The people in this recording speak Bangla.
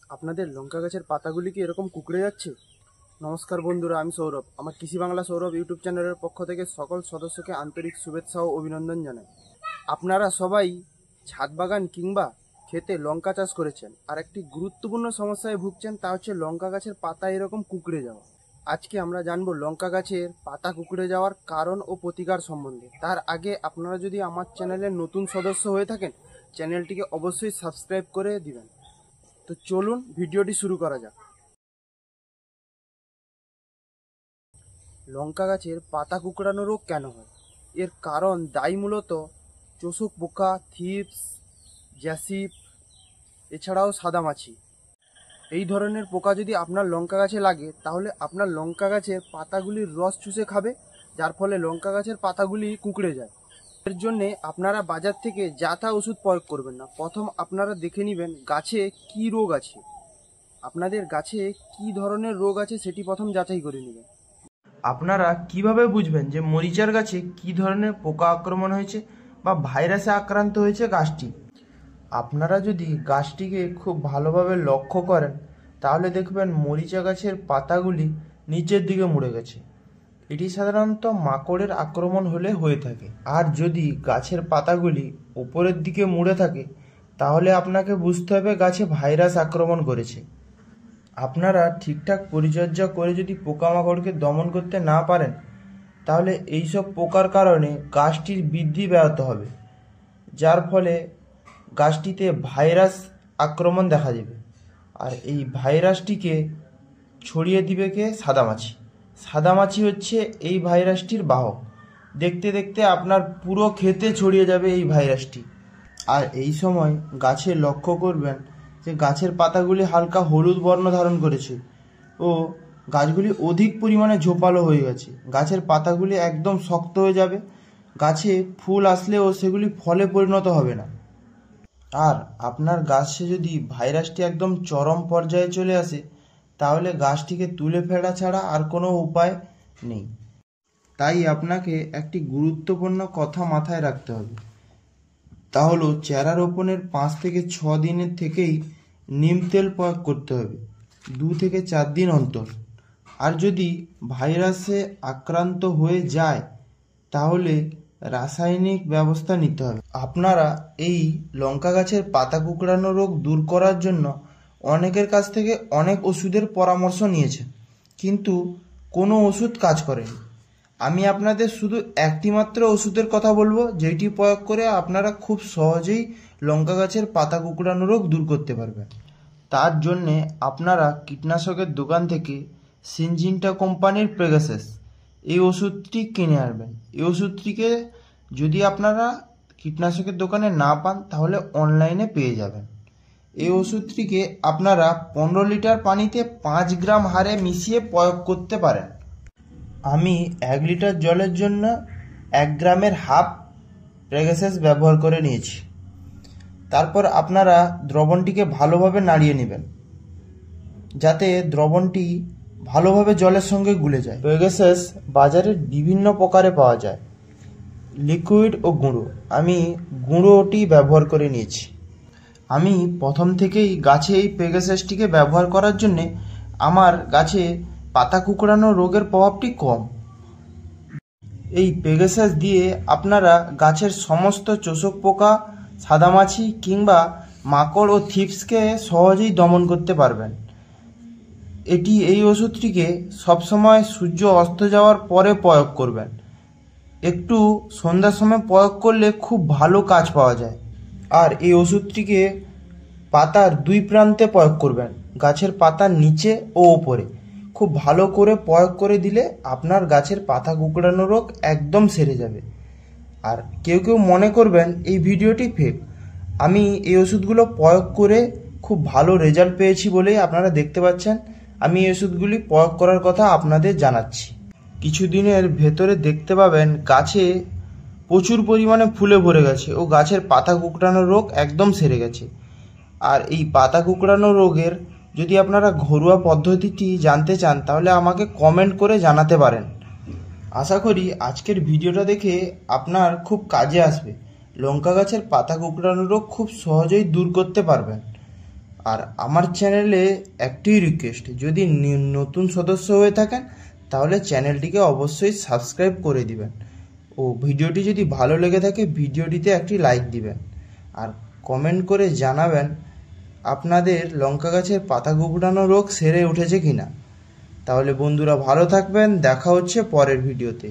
আপনাদের লঙ্কা গাছের পাতাগুলি কি এরকম কুঁকড়ে যাচ্ছে? নমস্কার বন্ধুরা, আমি সৌরভ। আমার কৃষি বাংলা সৌরভ ইউটিউব চ্যানেলের পক্ষ থেকে সকল সদস্যকে আন্তরিক শুভেচ্ছা ও অভিনন্দন জানাই। আপনারা সবাই ছাদ বাগান কিংবা ক্ষেতে লঙ্কা চাষ করেছেন, আর একটি গুরুত্বপূর্ণ সমস্যায় ভুগছেন, তা হচ্ছে লঙ্কা গাছের পাতা এরকম কুঁকড়ে যাওয়া। আজকে আমরা জানবো লঙ্কা গাছের পাতা কুঁকড়ে যাওয়ার কারণ ও প্রতিকার সম্বন্ধে। তার আগে আপনারা যদি আমার চ্যানেলের নতুন সদস্য হয়ে থাকেন, চ্যানেলটিকে অবশ্যই সাবস্ক্রাইব করে দিবেন। তো চলুন ভিডিওটি শুরু করা যাক। লঙ্কা গাছের পাতা কুঁকড়ানো রোগ কেন হয়? এর কারণ দায়ী মূলত চোষক পোকা, থ্রিপস, জ্যাসিপ, এছাড়াও সাদামাছি। এই ধরনের পোকা যদি আপনার লঙ্কা গাছে লাগে, তাহলে আপনার লঙ্কা গাছের পাতাগুলির রস চুষে খাবে, যার ফলে লঙ্কা গাছের পাতাগুলি কুঁকড়ে যায়। এর জন্যে আপনারা বাজার থেকে যা তা ওষুধ প্রয়োগ করবেন না। প্রথম আপনারা দেখে নেবেন গাছে কি রোগ আছে। আপনাদের গাছে কি ধরনের রোগ আছে সেটি প্রথম যাচাই করে নেবেন। আপনারা কিভাবে বুঝবেন যে মরিচার গাছে কি ধরনের পোকা আক্রমণ হয়েছে বা ভাইরাসে আক্রান্ত হয়েছে গাছটি? আপনারা যদি গাছটিকে খুব ভালোভাবে লক্ষ্য করেন, তাহলে দেখবেন মরিচা গাছের পাতাগুলি নিচের দিকে মুড়ে গেছে। এটি সাধারণত মাকড়ের আক্রমণ হলে হয়ে থাকে। আর যদি গাছের পাতাগুলি উপরের দিকে মুড়ে থাকে, তাহলে আপনাকে বুঝতে হবে গাছে ভাইরাস আক্রমণ করেছে। আপনারা ঠিকঠাক পরিচর্যা করে যদি পোকামাকড়কে দমন করতে না পারেন, তাহলে এইসব পোকার কারণে গাছটির বৃদ্ধি ব্যাহত হবে, যার ফলে গাছটিতে ভাইরাস আক্রমণ দেখা দেবে। আর এই ভাইরাসটিকে ছড়িয়ে দিবে কে? সাদামাছি। সাদামাছি হচ্ছে এই ভাইরাসটির বাহক। দেখতে দেখতে আপনার পুরো ক্ষেতে ছড়িয়ে যাবে এই ভাইরাসটি। আর এই সময় গাছে লক্ষ্য করবেন যে গাছের পাতাগুলি হালকা হলুদ বর্ণ ধারণ করেছে ও গাছগুলি অধিক পরিমাণে ঝোপালো হয়ে গেছে। গাছের পাতাগুলি একদম শক্ত হয়ে যাবে, গাছে ফুল আসলেও সেগুলি ফলে পরিণত হবে না। আর আপনার গাছে যদি ভাইরাসটি একদম চরম পর্যায়ে চলে আসে, তাহলে গাছটিকে তুলে ফেলা ছাড়া আর কোনো উপায় নেই। তাই আপনাকে একটি গুরুত্বপূর্ণ কথা মাথায় রাখতে হবে, তা হলো চারা রোপণের 5 থেকে 6 দিনের থেকেই নিম তেল প্রয়োগ করতে হবে, 2 থেকে 4 দিন অন্তর। আর যদি ভাইরাসে আক্রান্ত হয়ে যায়, তাহলে রাসায়নিক ব্যবস্থা নিতে হবে। আপনারা এই লঙ্কা গাছের পাতা কুঁকড়ানো রোগ দূর করার জন্য অনেকের কাছ থেকে অনেক ওষুধের পরামর্শ নিয়েছেন, কিন্তু কোনো ওষুধ কাজ করেনি। আমি আপনাদের শুধু একটি মাত্র ওষুধের কথা বলবো, যেটি প্রয়োগ করে আপনারা খুব সহজেই লঙ্কা গাছের পাতা কুঁকড়ানো রোগ দূর করতে পারবেন। তার জন্যে আপনারা কীটনাশকের দোকান থেকে সিনজিন্টা কোম্পানির পেগাসাস এই ওষুধটি কিনে আনবেন। এই ওষুধটিকে যদি আপনারা কীটনাশকের দোকানে না পান, তাহলে অনলাইনে পেয়ে যাবেন। এই ওষুধটিকে আপনারা 15 লিটার পানিতে 5 গ্রাম হারে মিশিয়ে প্রয়োগ করতে পারেন। আমি 1 লিটার জলের জন্য 1 গ্রামের হাফ পেগাসাস ব্যবহার করে নিয়েছি। তারপর আপনারা দ্রবণটিকে ভালোভাবে নাড়িয়ে নেবেন, যাতে দ্রবণটি ভালোভাবে জলের সঙ্গে গুলে যায়। পেগাসাস বাজারে বিভিন্ন প্রকারে পাওয়া যায়, লিকুইড ও গুঁড়ো। আমি গুঁড়োটি ব্যবহার করে নিয়েছি। আমি প্রথম থেকেই গাছে এই পেগাসাসটিকে ব্যবহার করার জন্যে আমার গাছে পাতা কুঁকড়ানো রোগের প্রভাবটি কম। এই পেগাসাস দিয়ে আপনারা গাছের সমস্ত চোষক পোকা, সাদামাছি কিংবা মাকড় ও থ্রিপসকে সহজেই দমন করতে পারবেন। এই ওষুধটিকে সবসময় সূর্য অস্ত যাওয়ার পরে প্রয়োগ করবেন। একটু সন্ধ্যার সময় প্রয়োগ করলে খুব ভালো কাজ পাওয়া যায়। আর এই ওষুধটিকে পাতার 2 প্রান্তে প্রয়োগ করবেন, গাছের পাতার নিচে ও ওপরে। খুব ভালো করে প্রয়োগ করে দিলে আপনার গাছের পাতা কুঁকড়ানো রোগ একদম সেরে যাবে। আর কেউ কেউ মনে করবেন এই ভিডিওটি ফেক। আমি এই ওষুধগুলো প্রয়োগ করে খুব ভালো রেজাল্ট পেয়েছি বলেই আপনারা দেখতে পাচ্ছেন আমি এই ওষুধগুলি প্রয়োগ করার কথা আপনাদের জানাচ্ছি। কিছুদিনের ভেতরে দেখতে পাবেন গাছে প্রচুর পরিমাণে ফুলে ভরে গেছে ও গাছের পাতা কুঁকড়ানো রোগ একদম সেরে গেছে। আর এই পাতা কুঁকড়ানো রোগের যদি আপনারা ঘরোয়া পদ্ধতিটি জানতে চান, তাহলে আমাকে কমেন্ট করে জানাতে পারেন। আশা করি আজকের ভিডিওটা দেখে আপনার খুব কাজে আসবে। লঙ্কা গাছের পাতা কুঁকড়ানো রোগ খুব সহজেই দূর করতে পারবেন। আর আমার চ্যানেলে একটি রিকোয়েস্ট, যদি নতুন সদস্য হয়ে থাকেন তাহলে চ্যানেলটিকে অবশ্যই সাবস্ক্রাইব করে দিবেন ও ভিডিওটি যদি ভালো লেগে থাকে ভিডিওটিতে একটি লাইক দিবেন আর কমেন্ট করে জানাবেন আপনাদের লঙ্কা গাছের পাতা কুকড়ানো রোগ সেরে উঠেছে কিনা। তাহলে বন্ধুরা ভালো থাকবেন, দেখা হচ্ছে পরের ভিডিওতে।